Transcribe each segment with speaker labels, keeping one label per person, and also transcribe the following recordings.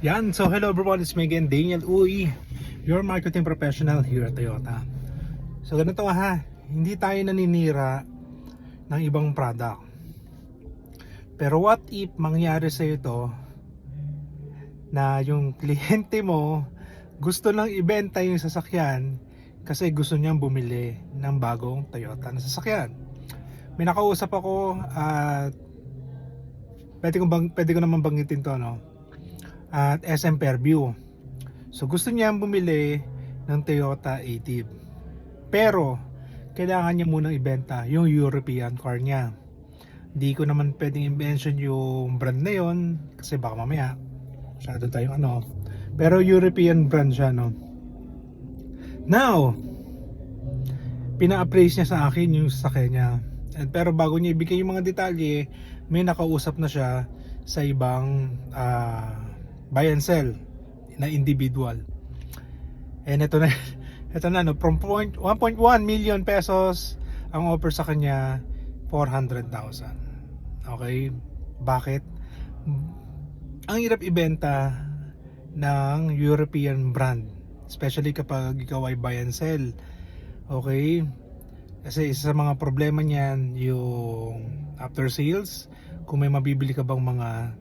Speaker 1: Yan, so hello everyone, it's me again, Daniel Uy, your marketing professional here at Toyota. So ganito ha, hindi tayo naninira ng ibang product. Pero what if mangyari sa ito na yung kliyente mo gusto lang ibenta yung sasakyan kasi gusto niyang bumili ng bagong Toyota na sasakyan. May nakausap ako at pwede ko naman banggitin to, no? At SM Fairview. So gusto niya bumili ng Toyota Active. Pero kailangan niya munang ibenta yung European car niya. Hindi ko naman pwedeng i-mention yung brand na yon kasi baka mamaya masyado tayong Pero European brand siya, no. Now, pina-appraise niya sa akin yung sasakyan niya. Pero bago niya ibigay yung mga detalye, may nakausap na siya sa ibang buy and sell na individual. And ito na no, from 1.1 million pesos ang offer sa kanya 400,000. Okay? Bakit? Ang hirap ibenta ng European brand, especially kapag ikaw ay buy and sell. Okay? Kasi isa sa mga problema niyan yung after sales, kung may mabibili ka bang mga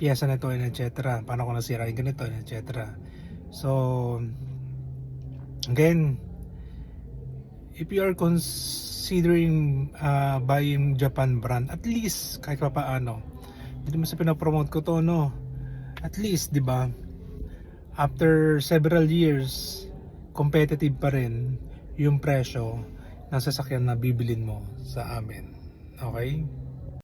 Speaker 1: piyesa na ito and etc. Paano kung nasira yung ganito and etc. So again, if you are considering buying Japan brand, at least kahit pa paano, hindi naman sa pinapromote ko to, no, at least, di ba, after several years competitive pa rin yung presyo ng sasakyan na bibilin mo sa amin. Okay?